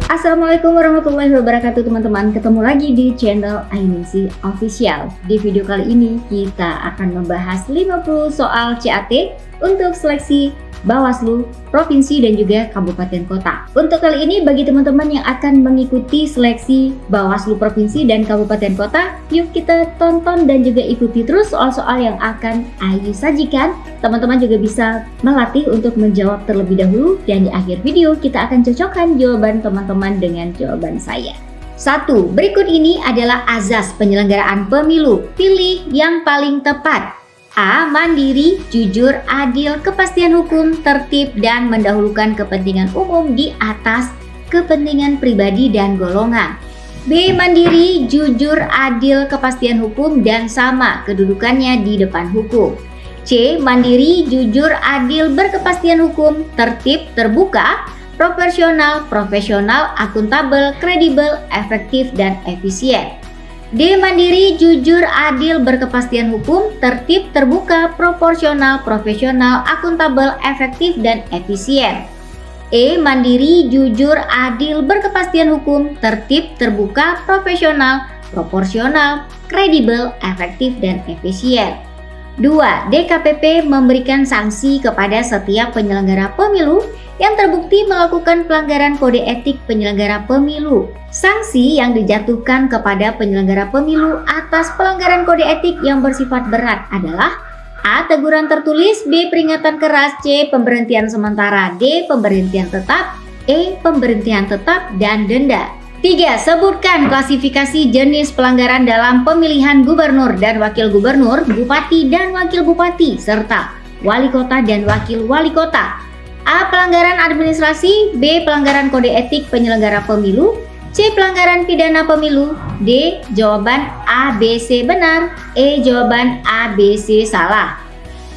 Assalamualaikum warahmatullahi wabarakatuh teman-teman. Ketemu lagi di channel Ainisi Official. Di video kali ini kita akan membahas 50 soal CAT untuk seleksi Bawaslu Provinsi dan juga Kabupaten Kota. Untuk kali ini bagi teman-teman yang akan mengikuti seleksi Bawaslu Provinsi dan Kabupaten Kota, yuk kita tonton dan juga ikuti terus soal-soal yang akan Ayu sajikan. Teman-teman juga bisa melatih untuk menjawab terlebih dahulu, dan di akhir video kita akan cocokkan jawaban teman-teman dengan jawaban saya. 1. Berikut ini adalah azas penyelenggaraan pemilu. Pilih yang paling tepat. A. Mandiri, jujur, adil, kepastian hukum, tertib, dan mendahulukan kepentingan umum di atas kepentingan pribadi dan golongan. B. Mandiri, jujur, adil, kepastian hukum, dan sama kedudukannya di depan hukum. C. Mandiri, jujur, adil, berkepastian hukum, tertib, terbuka, proporsional, profesional, akuntabel, kredibel, efektif, dan efisien. D. Mandiri, jujur, adil, berkepastian hukum, tertib, terbuka, proporsional, profesional, akuntabel, efektif, dan efisien. E. Mandiri, jujur, adil, berkepastian hukum, tertib, terbuka, profesional, proporsional, kredibel, efektif, dan efisien. 2. DKPP memberikan sanksi kepada setiap penyelenggara pemilu yang terbukti melakukan pelanggaran kode etik penyelenggara pemilu. Sanksi yang dijatuhkan kepada penyelenggara pemilu atas pelanggaran kode etik yang bersifat berat adalah A. Teguran tertulis, B. Peringatan keras, C. Pemberhentian sementara, D. Pemberhentian tetap, E. Pemberhentian tetap, dan denda. 3. Sebutkan klasifikasi jenis pelanggaran dalam pemilihan gubernur dan wakil gubernur, bupati dan wakil bupati, serta wali kota dan wakil wali kota. A. Pelanggaran administrasi, B. Pelanggaran kode etik penyelenggara pemilu, C. Pelanggaran pidana pemilu, D. Jawaban A, B, C benar, E. Jawaban A, B, C salah.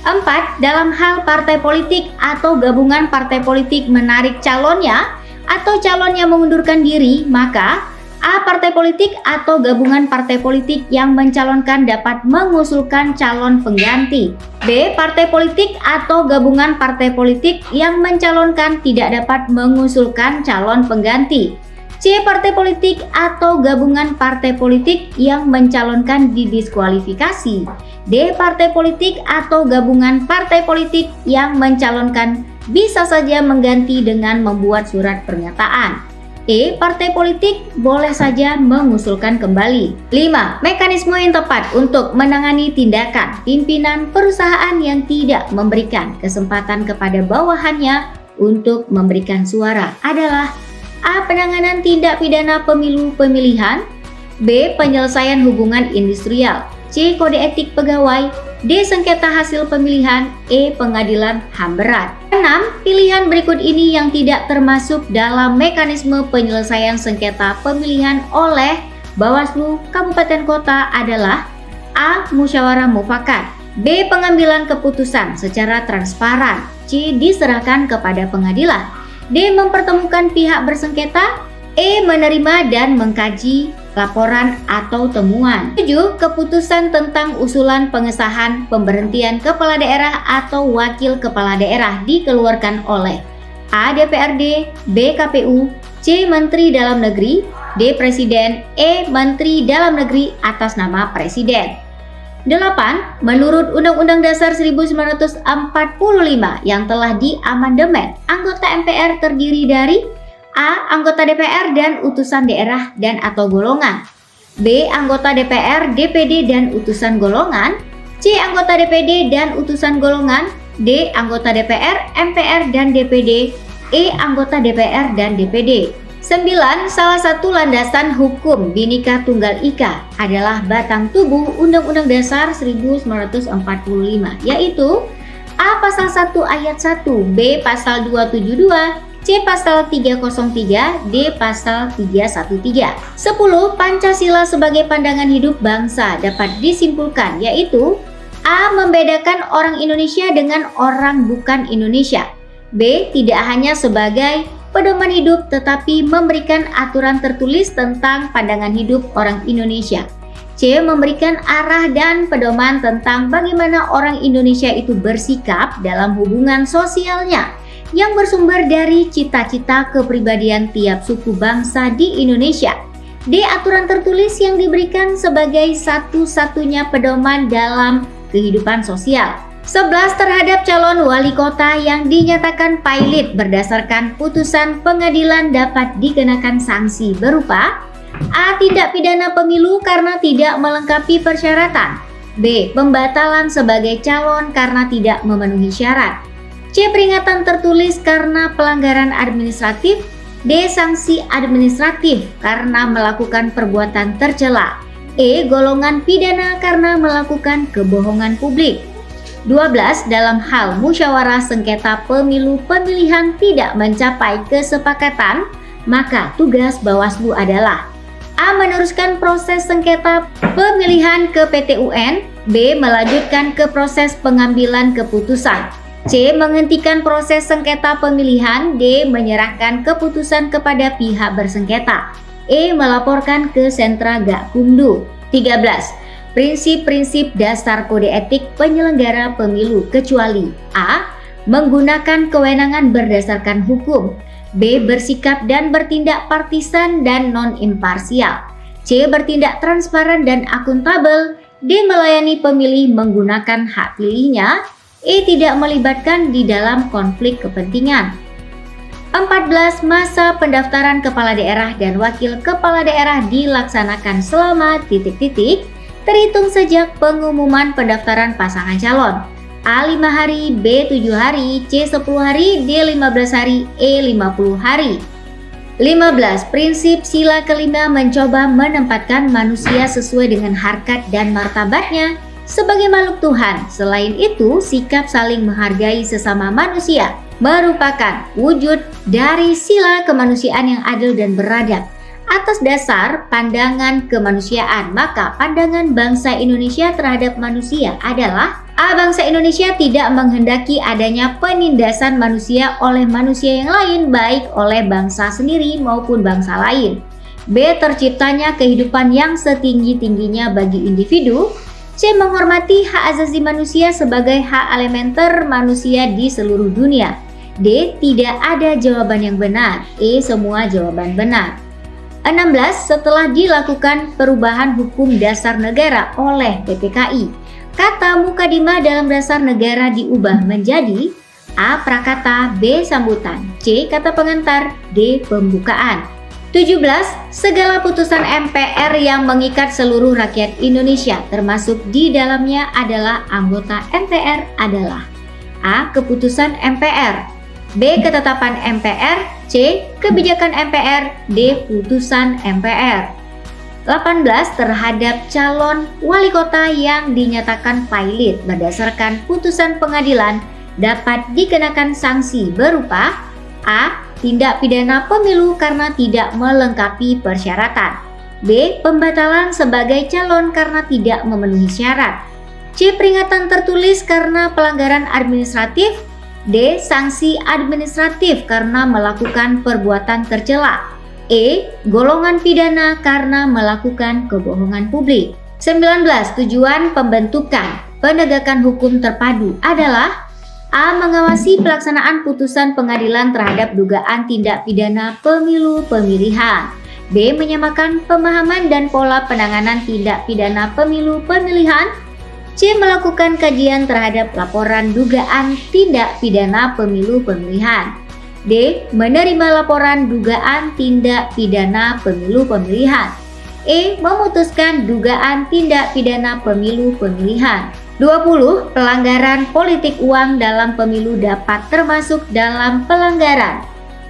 4. Dalam hal partai politik atau gabungan partai politik menarik calonnya atau calonnya mengundurkan diri, maka A. Partai politik atau gabungan partai politik yang mencalonkan dapat mengusulkan calon pengganti. B. Partai politik atau gabungan partai politik yang mencalonkan tidak dapat mengusulkan calon pengganti. C. Partai politik atau gabungan partai politik yang mencalonkan didiskualifikasi. D. Partai politik atau gabungan partai politik yang mencalonkan bisa saja mengganti dengan membuat surat pernyataan. E. Partai politik boleh saja mengusulkan kembali. 5. Mekanisme yang tepat untuk menangani tindakan pimpinan perusahaan yang tidak memberikan kesempatan kepada bawahannya untuk memberikan suara adalah A. Penanganan tindak pidana pemilu pemilihan, B. Penyelesaian hubungan industrial, C. Kode etik pegawai, D. Sengketa hasil pemilihan, E. Pengadilan HAM berat. 6. Pilihan berikut ini yang tidak termasuk dalam mekanisme penyelesaian sengketa pemilihan oleh Bawaslu Kabupaten Kota adalah A. Musyawarah mufakat, B. Pengambilan keputusan secara transparan, C. Diserahkan kepada pengadilan, D. Mempertemukan pihak bersengketa, E. Menerima dan mengkaji laporan atau temuan. 7. Keputusan tentang usulan pengesahan pemberhentian kepala daerah atau wakil kepala daerah dikeluarkan oleh A. DPRD, B. KPU, C. Menteri Dalam Negeri, D. Presiden, E. Menteri Dalam Negeri atas nama Presiden. 8. Menurut Undang-Undang Dasar 1945 yang telah diamandemen, anggota MPR terdiri dari A. Anggota DPR dan utusan daerah dan atau golongan, B. Anggota DPR, DPD dan utusan golongan, C. Anggota DPD dan utusan golongan, D. Anggota DPR, MPR dan DPD, E. Anggota DPR dan DPD. 9. Salah satu landasan hukum Bhinneka Tunggal Ika adalah batang tubuh Undang-Undang Dasar 1945, yaitu A. Pasal 1 ayat 1, B. Pasal 272, C. Pasal 303, D. Pasal 313. 10. Pancasila sebagai pandangan hidup bangsa dapat disimpulkan, yaitu A. Membedakan orang Indonesia dengan orang bukan Indonesia, B. Tidak hanya sebagai pedoman hidup tetapi memberikan aturan tertulis tentang pandangan hidup orang Indonesia, C. Memberikan arah dan pedoman tentang bagaimana orang Indonesia itu bersikap dalam hubungan sosialnya, yang bersumber dari cita-cita kepribadian tiap suku bangsa di Indonesia. D. Aturan tertulis yang diberikan sebagai satu-satunya pedoman dalam kehidupan sosial. 11. Terhadap calon wali kota yang dinyatakan pailit berdasarkan putusan pengadilan dapat dikenakan sanksi berupa A. Tindak pidana pemilu karena tidak melengkapi persyaratan. B. Pembatalan sebagai calon karena tidak memenuhi syarat. C. Peringatan tertulis karena pelanggaran administratif. D. Sanksi administratif karena melakukan perbuatan tercela. E. Golongan pidana karena melakukan kebohongan publik. 12. Dalam hal musyawarah sengketa pemilu pemilihan tidak mencapai kesepakatan, maka tugas Bawaslu adalah A. Meneruskan proses sengketa pemilihan ke PT UN. B. Melanjutkan ke proses pengambilan keputusan. C. Menghentikan proses sengketa pemilihan. D. Menyerahkan keputusan kepada pihak bersengketa. E. Melaporkan ke Sentra Gakumdu. 13. Prinsip-prinsip dasar kode etik penyelenggara pemilu kecuali A. Menggunakan kewenangan berdasarkan hukum. B. Bersikap dan bertindak partisan dan non-imparsial. C. Bertindak transparan dan akuntabel. D. Melayani pemilih menggunakan hak pilihnya. E. Tidak melibatkan di dalam konflik kepentingan. 14. Masa pendaftaran kepala daerah dan wakil kepala daerah dilaksanakan selama ... terhitung sejak pengumuman pendaftaran pasangan calon. A. 5 hari, B. 7 hari, C. 10 hari, D. 15 hari, E. 50 hari. 15. Prinsip sila kelima mencoba menempatkan manusia sesuai dengan harkat dan martabatnya sebagai makhluk Tuhan. Selain itu, sikap saling menghargai sesama manusia merupakan wujud dari sila kemanusiaan yang adil dan beradab. Atas dasar pandangan kemanusiaan, maka pandangan bangsa Indonesia terhadap manusia adalah A. Bangsa Indonesia tidak menghendaki adanya penindasan manusia oleh manusia yang lain, baik oleh bangsa sendiri maupun bangsa lain. B. Terciptanya kehidupan yang setinggi-tingginya bagi individu. C. Menghormati hak asasi manusia sebagai hak elementer manusia di seluruh dunia. D. Tidak ada jawaban yang benar. E. Semua jawaban benar. 16. Setelah dilakukan perubahan hukum dasar negara oleh PPKI, kata mukadimah dalam dasar negara diubah menjadi A. Prakata, B. Sambutan, C. Kata pengantar, D. Pembukaan. 17. Segala putusan MPR yang mengikat seluruh rakyat Indonesia termasuk di dalamnya adalah anggota MPR adalah A. Keputusan MPR, B. Ketetapan MPR, C. Kebijakan MPR, D. Putusan MPR. 18. Terhadap calon wali kota yang dinyatakan pailit berdasarkan putusan pengadilan dapat dikenakan sanksi berupa A. Tindak pidana pemilu karena tidak melengkapi persyaratan. B. Pembatalan sebagai calon karena tidak memenuhi syarat. C. Peringatan tertulis karena pelanggaran administratif. D. Sanksi administratif karena melakukan perbuatan tercela. E. Golongan pidana karena melakukan kebohongan publik. 19. Tujuan pembentukan penegakan hukum terpadu adalah A. Mengawasi pelaksanaan putusan pengadilan terhadap dugaan tindak pidana pemilu pemilihan. B. Menyamakan pemahaman dan pola penanganan tindak pidana pemilu pemilihan. C. Melakukan kajian terhadap laporan dugaan tindak pidana pemilu pemilihan. D. Menerima laporan dugaan tindak pidana pemilu pemilihan. E. Memutuskan dugaan tindak pidana pemilu pemilihan. 20. Pelanggaran politik uang dalam pemilu dapat termasuk dalam pelanggaran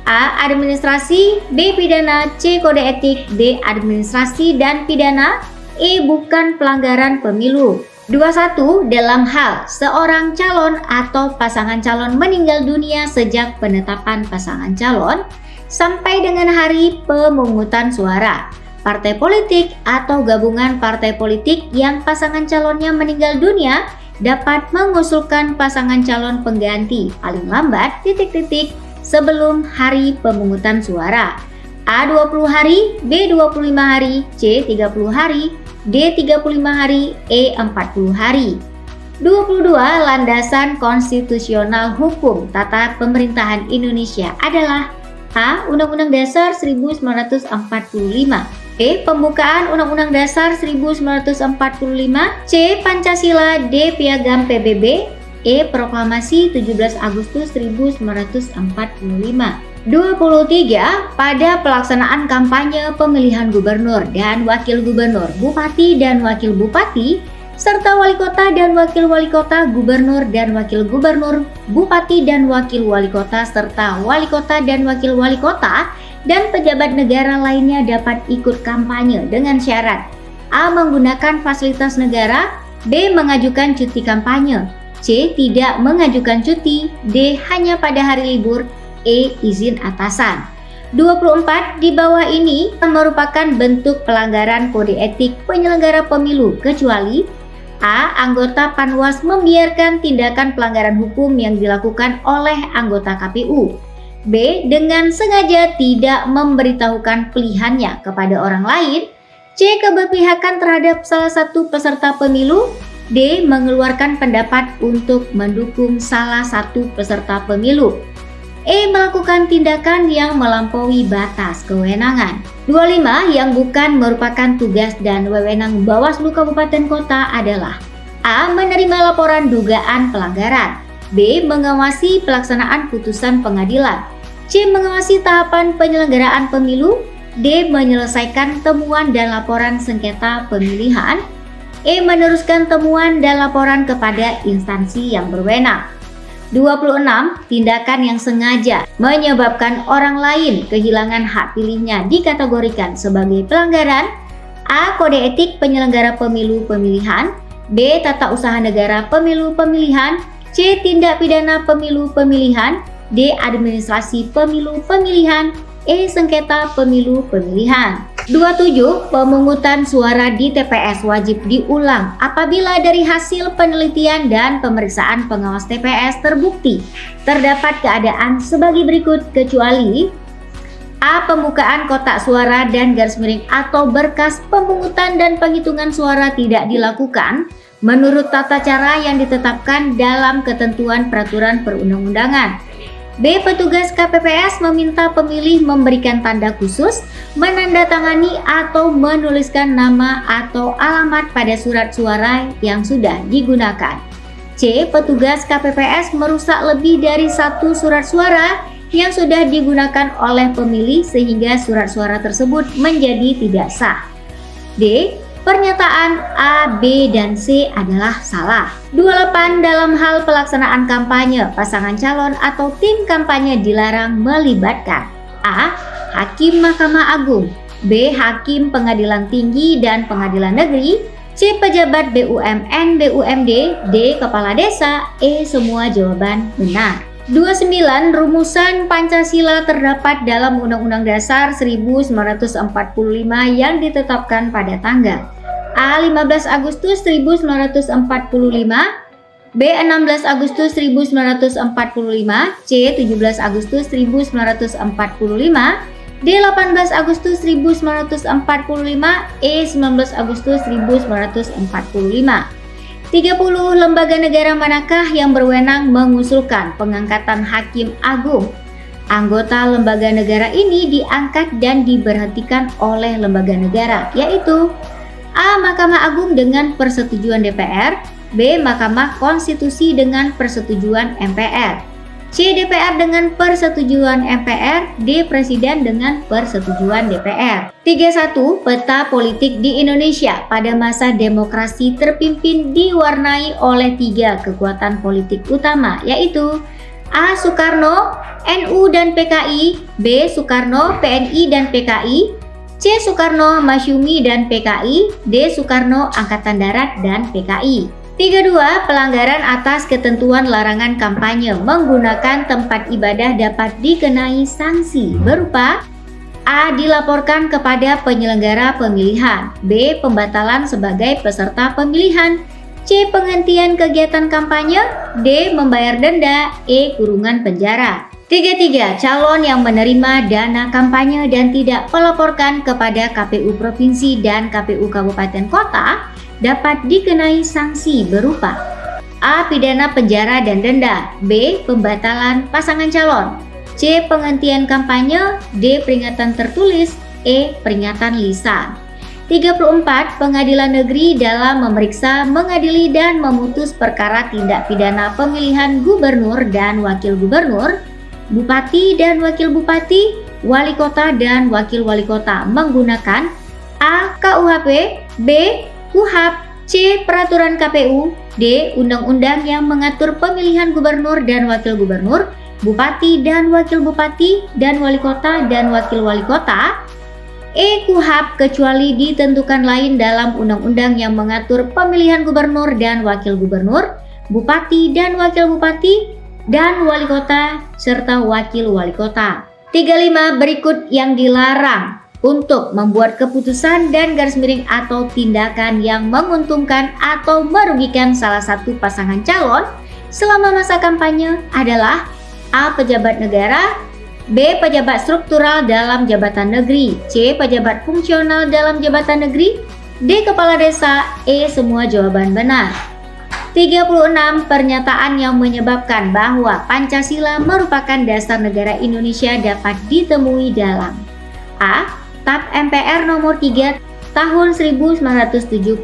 A. Administrasi, B. Pidana, C. Kode etik, D. Administrasi dan pidana, E. Bukan pelanggaran pemilu. 21. Dalam hal seorang calon atau pasangan calon meninggal dunia sejak penetapan pasangan calon sampai dengan hari pemungutan suara, partai politik atau gabungan partai politik yang pasangan calonnya meninggal dunia dapat mengusulkan pasangan calon pengganti paling lambat ... sebelum hari pemungutan suara. A. 20 hari, B. 25 hari, C. 30 hari, D. 35 hari, E. 40 hari. 22. Landasan konstitusional hukum tata pemerintahan Indonesia adalah A. Undang-Undang Dasar 1945, B. Pembukaan Undang-Undang Dasar 1945, C. Pancasila, D. Piagam PBB, E. Proklamasi 17 Agustus 1945. 23. Pada pelaksanaan kampanye pemilihan gubernur dan wakil gubernur, bupati dan wakil bupati, serta wali kota dan wakil wali kota, gubernur dan wakil gubernur, bupati dan wakil wali kota, serta wali kota dan wakil wali kota, dan pejabat negara lainnya dapat ikut kampanye dengan syarat A. Menggunakan fasilitas negara, B. Mengajukan cuti kampanye, C. Tidak mengajukan cuti, D. Hanya pada hari libur, E. Izin atasan. 24. Di bawah ini merupakan bentuk pelanggaran kode etik penyelenggara pemilu kecuali A. Anggota Panwas membiarkan tindakan pelanggaran hukum yang dilakukan oleh anggota KPU, B. Dengan sengaja tidak memberitahukan pilihannya kepada orang lain, C. Keberpihakan terhadap salah satu peserta pemilu, D. Mengeluarkan pendapat untuk mendukung salah satu peserta pemilu, E. Melakukan tindakan yang melampaui batas kewenangan. 25. Yang bukan merupakan tugas dan wewenang Bawaslu Kabupaten Kota adalah A. Menerima laporan dugaan pelanggaran, B. Mengawasi pelaksanaan putusan pengadilan, C. Mengawasi tahapan penyelenggaraan pemilu, D. Menyelesaikan temuan dan laporan sengketa pemilihan, E. Meneruskan temuan dan laporan kepada instansi yang berwenang. 26. Tindakan yang sengaja menyebabkan orang lain kehilangan hak pilihnya dikategorikan sebagai pelanggaran A. Kode etik penyelenggara pemilu pemilihan, B. Tata usaha negara pemilu pemilihan, C. Tindak pidana pemilu pemilihan, D. Administrasi pemilu pemilihan, E. Sengketa pemilu pemilihan. 27. Pemungutan suara di TPS wajib diulang apabila dari hasil penelitian dan pemeriksaan pengawas TPS terbukti terdapat keadaan sebagai berikut kecuali A. Pembukaan kotak suara dan garis miring atau berkas pemungutan dan penghitungan suara tidak dilakukan menurut tata cara yang ditetapkan dalam ketentuan peraturan perundang-undangan. B. Petugas KPPS meminta pemilih memberikan tanda khusus, menandatangani atau menuliskan nama atau alamat pada surat suara yang sudah digunakan. C. Petugas KPPS merusak lebih dari satu surat suara yang sudah digunakan oleh pemilih sehingga surat suara tersebut menjadi tidak sah. D. Pernyataan A, B, dan C adalah salah. 28. Dalam hal pelaksanaan kampanye, pasangan calon atau tim kampanye dilarang melibatkan A. Hakim Mahkamah Agung, B. Hakim Pengadilan Tinggi dan Pengadilan Negeri, C. Pejabat BUMN, BUMD, D. Kepala Desa, E. Semua jawaban benar. 29. Rumusan Pancasila terdapat dalam Undang-Undang Dasar 1945 yang ditetapkan pada tanggal A. 15 Agustus 1945, B. 16 Agustus 1945, C. 17 Agustus 1945, D. 18 Agustus 1945, E. 19 Agustus 1945. 30. Lembaga negara manakah yang berwenang mengusulkan pengangkatan Hakim Agung? Anggota lembaga negara ini diangkat dan diberhentikan oleh lembaga negara, yaitu A. Mahkamah Agung dengan persetujuan DPR, B. Mahkamah Konstitusi dengan persetujuan MPR, C. DPR dengan persetujuan MPR, D. Presiden dengan persetujuan DPR. 31. Peta politik di Indonesia pada masa demokrasi terpimpin diwarnai oleh 3 kekuatan politik utama, yaitu A. Soekarno, NU dan PKI, B. Soekarno, PNI dan PKI, C. Soekarno, Masyumi dan PKI, D. Soekarno, Angkatan Darat dan PKI. 32. Pelanggaran atas ketentuan larangan kampanye menggunakan tempat ibadah dapat dikenai sanksi berupa A. Dilaporkan kepada penyelenggara pemilihan, B. Pembatalan sebagai peserta pemilihan, C. Penghentian kegiatan kampanye, D. Membayar denda, E. Kurungan penjara. 33. Calon yang menerima dana kampanye dan tidak melaporkan kepada KPU Provinsi dan KPU Kabupaten Kota dapat dikenai sanksi berupa A. Pidana penjara dan denda. B. Pembatalan pasangan calon. C. Penghentian kampanye. D. Peringatan tertulis. E. Peringatan lisan. 34. Pengadilan negeri dalam memeriksa, mengadili, dan memutus perkara tindak pidana pemilihan gubernur dan wakil gubernur, bupati dan wakil bupati, wali kota dan wakil wali kota menggunakan A. KUHP, B. KUHP, C. Peraturan KPU, D. Undang-undang yang mengatur pemilihan gubernur dan wakil gubernur, bupati dan wakil bupati, dan wali kota dan wakil wali kota, E. KUHP kecuali ditentukan lain dalam undang-undang yang mengatur pemilihan gubernur dan wakil gubernur, bupati dan wakil bupati, dan wali kota, serta wakil wali kota. 35. Berikut yang dilarang untuk membuat keputusan dan garis miring atau tindakan yang menguntungkan atau merugikan salah satu pasangan calon selama masa kampanye adalah A. Pejabat negara, B. Pejabat struktural dalam jabatan negeri, C. Pejabat fungsional dalam jabatan negeri, D. Kepala desa, E. Semua jawaban benar. 36. Pernyataan yang menyebabkan bahwa Pancasila merupakan dasar negara Indonesia dapat ditemui dalam A. TAP MPR nomor 3 tahun 1978,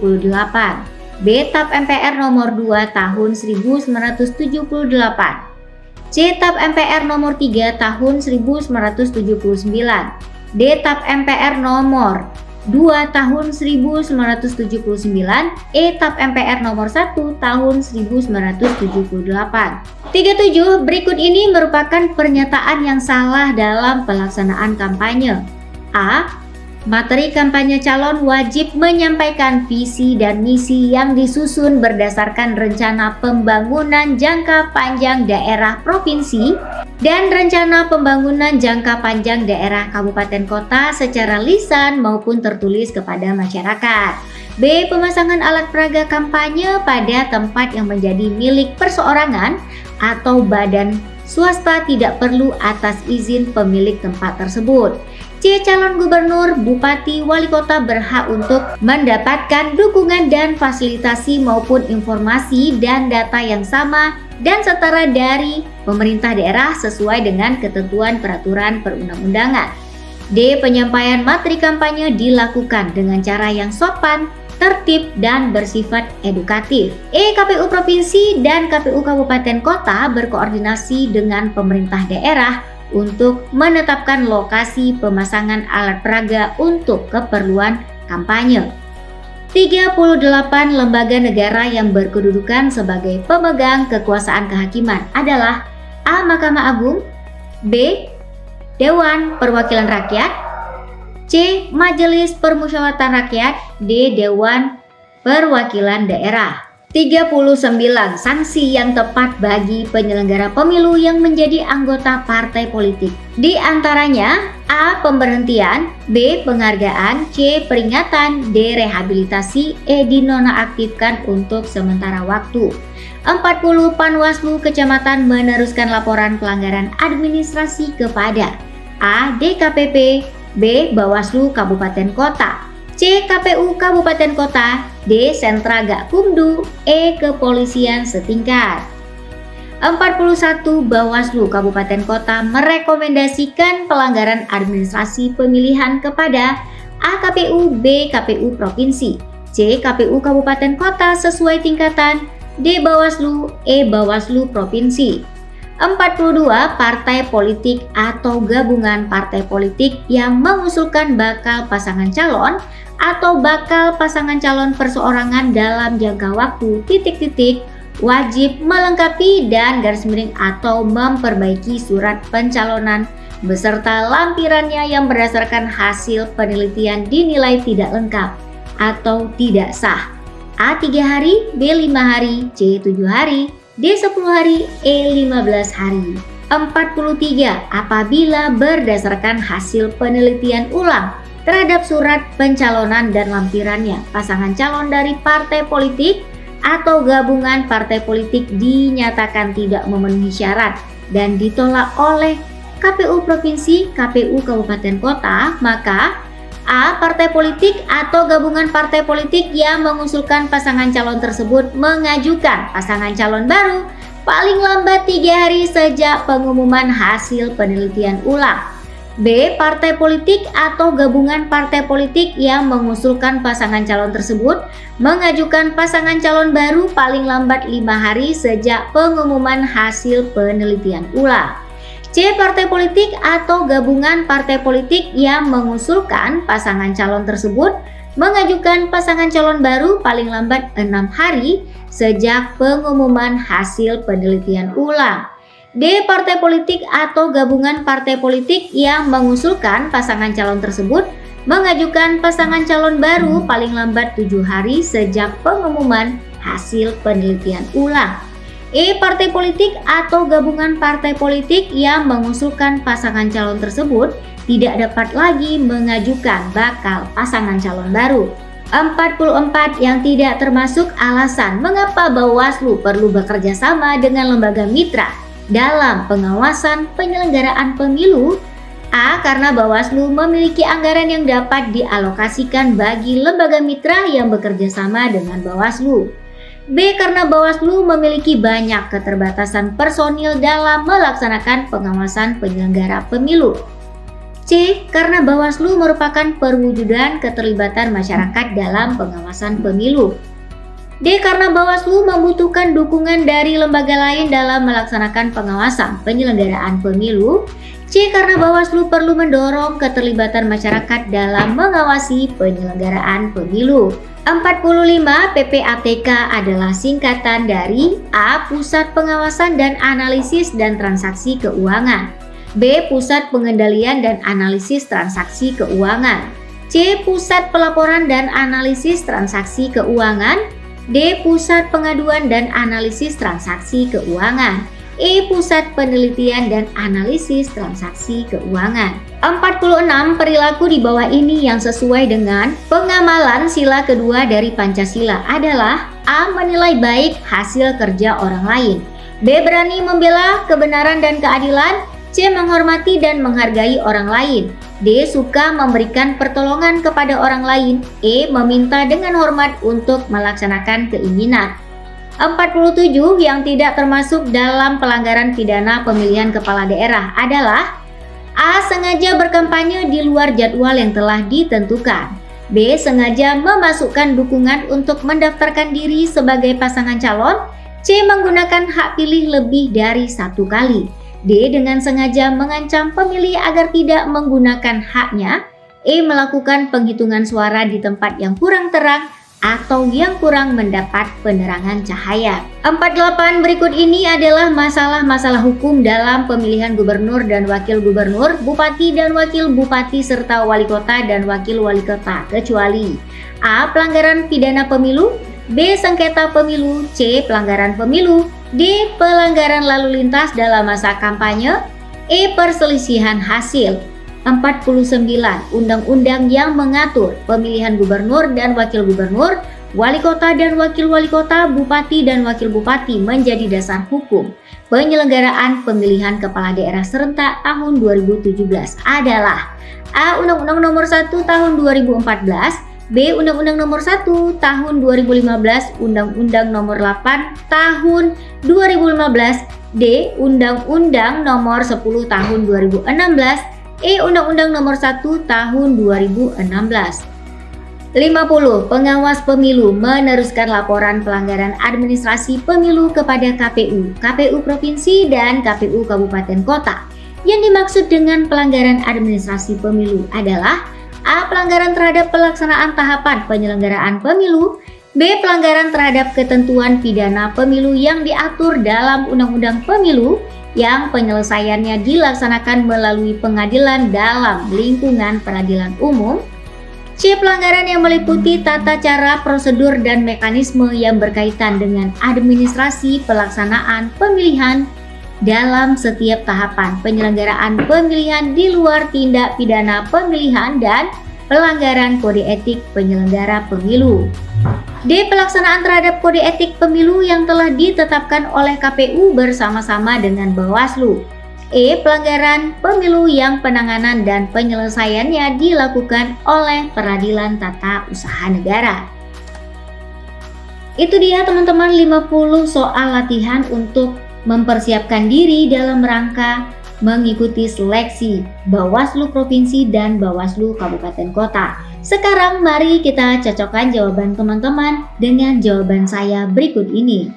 B. TAP MPR nomor 2 tahun 1978, C. TAP MPR nomor 3 tahun 1979, D. TAP MPR nomor 2 tahun 1979, E. TAP MPR nomor 1 tahun 1978. 37. Berikut ini merupakan pernyataan yang salah dalam pelaksanaan kampanye. A. Materi kampanye calon wajib menyampaikan visi dan misi yang disusun berdasarkan rencana pembangunan jangka panjang daerah provinsi dan rencana pembangunan jangka panjang daerah kabupaten kota secara lisan maupun tertulis kepada masyarakat. B. Pemasangan alat peraga kampanye pada tempat yang menjadi milik perseorangan atau badan swasta tidak perlu atas izin pemilik tempat tersebut. C. Calon gubernur, bupati, wali kota berhak untuk mendapatkan dukungan dan fasilitasi maupun informasi dan data yang sama dan setara dari pemerintah daerah sesuai dengan ketentuan peraturan perundang-undangan. D. Penyampaian materi kampanye dilakukan dengan cara yang sopan, tertib, dan bersifat edukatif. E. KPU Provinsi dan KPU Kabupaten Kota berkoordinasi dengan pemerintah daerah untuk menetapkan lokasi pemasangan alat peraga untuk keperluan kampanye. 38. Lembaga negara yang berkedudukan sebagai pemegang kekuasaan kehakiman adalah A. Mahkamah Agung, B. Dewan Perwakilan Rakyat, C. Majelis Permusyawaratan Rakyat, D. Dewan Perwakilan Daerah. 39. Sanksi yang tepat bagi penyelenggara pemilu yang menjadi anggota partai politik. Di antaranya A. Pemberhentian, B. Penghargaan, C. Peringatan, D. Rehabilitasi, E. Dinonaktifkan untuk sementara waktu. 40. Panwaslu Kecamatan meneruskan laporan pelanggaran administrasi kepada A. DKPP, B. Bawaslu Kabupaten Kota, C. KPU Kabupaten Kota, D. Sentra Gakumdu, E. Kepolisian setingkat. 41. Bawaslu Kabupaten Kota merekomendasikan pelanggaran administrasi pemilihan kepada A. KPU, B. KPU Provinsi, C. KPU Kabupaten Kota sesuai tingkatan, D. Bawaslu, E. Bawaslu Provinsi. 42. Partai politik atau gabungan partai politik yang mengusulkan bakal pasangan calon atau bakal pasangan calon perseorangan dalam jangka waktu ... wajib melengkapi dan garis miring atau memperbaiki surat pencalonan beserta lampirannya yang berdasarkan hasil penelitian dinilai tidak lengkap atau tidak sah. A. 3 hari, B. 5 hari, C. 7 hari, D. 10 hari, E. 15 hari. 43. Apabila berdasarkan hasil penelitian ulang terhadap surat pencalonan dan lampirannya, pasangan calon dari partai politik atau gabungan partai politik dinyatakan tidak memenuhi syarat dan ditolak oleh KPU Provinsi, KPU Kabupaten Kota, maka A. Partai politik atau gabungan partai politik yang mengusulkan pasangan calon tersebut mengajukan pasangan calon baru paling lambat 3 hari sejak pengumuman hasil penelitian ulang. B. Partai politik atau gabungan partai politik yang mengusulkan pasangan calon tersebut mengajukan pasangan calon baru paling lambat 5 hari sejak pengumuman hasil penelitian ulang. C. Partai politik atau gabungan partai politik yang mengusulkan pasangan calon tersebut mengajukan pasangan calon baru paling lambat 6 hari sejak pengumuman hasil penelitian ulang. D. Partai politik atau gabungan partai politik yang mengusulkan pasangan calon tersebut mengajukan pasangan calon baru paling lambat 7 hari sejak pengumuman hasil penelitian ulang. E. Partai politik atau gabungan partai politik yang mengusulkan pasangan calon tersebut tidak dapat lagi mengajukan bakal pasangan calon baru. 44 yang tidak termasuk alasan mengapa Bawaslu perlu bekerja sama dengan lembaga mitra dalam pengawasan penyelenggaraan pemilu. A. Karena Bawaslu memiliki anggaran yang dapat dialokasikan bagi lembaga mitra yang bekerja sama dengan Bawaslu. B. Karena Bawaslu memiliki banyak keterbatasan personil dalam melaksanakan pengawasan penyelenggara pemilu. C. Karena Bawaslu merupakan perwujudan keterlibatan masyarakat dalam pengawasan pemilu. D. Karena Bawaslu membutuhkan dukungan dari lembaga lain dalam melaksanakan pengawasan penyelenggaraan pemilu. C. Karena Bawaslu perlu mendorong keterlibatan masyarakat dalam mengawasi penyelenggaraan pemilu. 45 PPATK adalah singkatan dari A. Pusat Pengawasan dan Analisis dan Transaksi Keuangan, B. Pusat Pengendalian dan Analisis Transaksi Keuangan, C. Pusat Pelaporan dan Analisis Transaksi Keuangan, D. Pusat Pengaduan dan Analisis Transaksi Keuangan, E. Pusat Penelitian dan Analisis Transaksi Keuangan. 46 perilaku di bawah ini yang sesuai dengan pengamalan sila kedua dari Pancasila adalah A. Menilai baik hasil kerja orang lain, B. Berani membela kebenaran dan keadilan, C. Menghormati dan menghargai orang lain, D. Suka memberikan pertolongan kepada orang lain, E. Meminta dengan hormat untuk melaksanakan keinginan. 47 yang tidak termasuk dalam pelanggaran pidana pemilihan kepala daerah adalah A. Sengaja berkampanye di luar jadwal yang telah ditentukan, B. Sengaja memasukkan dukungan untuk mendaftarkan diri sebagai pasangan calon, C. Menggunakan hak pilih lebih dari 1 kali, D. Dengan sengaja mengancam pemilih agar tidak menggunakan haknya, E. Melakukan penghitungan suara di tempat yang kurang terang atau yang kurang mendapat penerangan cahaya. 48 berikut ini adalah masalah-masalah hukum dalam pemilihan gubernur dan wakil gubernur, bupati dan wakil bupati serta wali kota dan wakil wali kota, kecuali A. Pelanggaran pidana pemilu, B. Sengketa pemilu, C. Pelanggaran pemilu, D. Pelanggaran lalu lintas dalam masa kampanye, E. Perselisihan hasil. 49 undang-undang yang mengatur pemilihan gubernur dan wakil gubernur, wali kota dan wakil wali kota, bupati dan wakil bupati menjadi dasar hukum penyelenggaraan pemilihan kepala daerah serentak tahun 2017 adalah A. Undang-Undang Nomor 1 Tahun 2014, B. Undang-Undang Nomor 1 Tahun 2015, Undang-Undang Nomor 8 Tahun 2015, D. Undang-Undang Nomor 10 Tahun 2016, E. Undang-Undang Nomor 1 Tahun 2016. 50. Pengawas pemilu meneruskan laporan pelanggaran administrasi pemilu kepada KPU, KPU Provinsi dan KPU Kabupaten Kota. Yang dimaksud dengan pelanggaran administrasi pemilu adalah A. Pelanggaran terhadap pelaksanaan tahapan penyelenggaraan pemilu, B. Pelanggaran terhadap ketentuan pidana pemilu yang diatur dalam Undang-Undang Pemilu yang penyelesaiannya dilaksanakan melalui pengadilan dalam lingkungan peradilan umum, C. Pelanggaran yang meliputi tata cara, prosedur, dan mekanisme yang berkaitan dengan administrasi pelaksanaan pemilihan dalam setiap tahapan penyelenggaraan pemilihan di luar tindak pidana pemilihan dan pelanggaran kode etik penyelenggara pemilu. D. Pelaksanaan terhadap kode etik pemilu yang telah ditetapkan oleh KPU bersama-sama dengan Bawaslu. E. Pelanggaran pemilu yang penanganan dan penyelesaiannya dilakukan oleh Peradilan Tata Usaha Negara. Itu dia teman-teman 50 soal latihan untuk mempersiapkan diri dalam rangka mengikuti seleksi Bawaslu Provinsi dan Bawaslu Kabupaten Kota. Sekarang mari kita cocokkan jawaban teman-teman dengan jawaban saya berikut ini.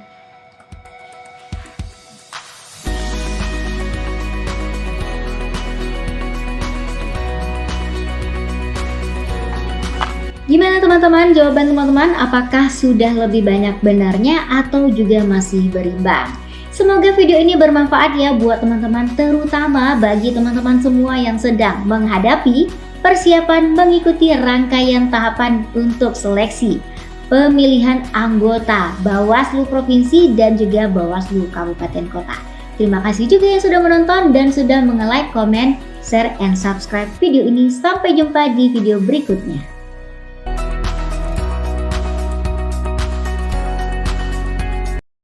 Gimana teman-teman jawaban teman-teman? Apakah sudah lebih banyak benarnya atau juga masih berimbang? Semoga video ini bermanfaat ya buat teman-teman, terutama bagi teman-teman semua yang sedang menghadapi persiapan mengikuti rangkaian tahapan untuk seleksi pemilihan anggota Bawaslu Provinsi dan juga Bawaslu Kabupaten Kota. Terima kasih juga yang sudah menonton dan sudah nge-like, komen, share, and subscribe video ini. Sampai jumpa di video berikutnya.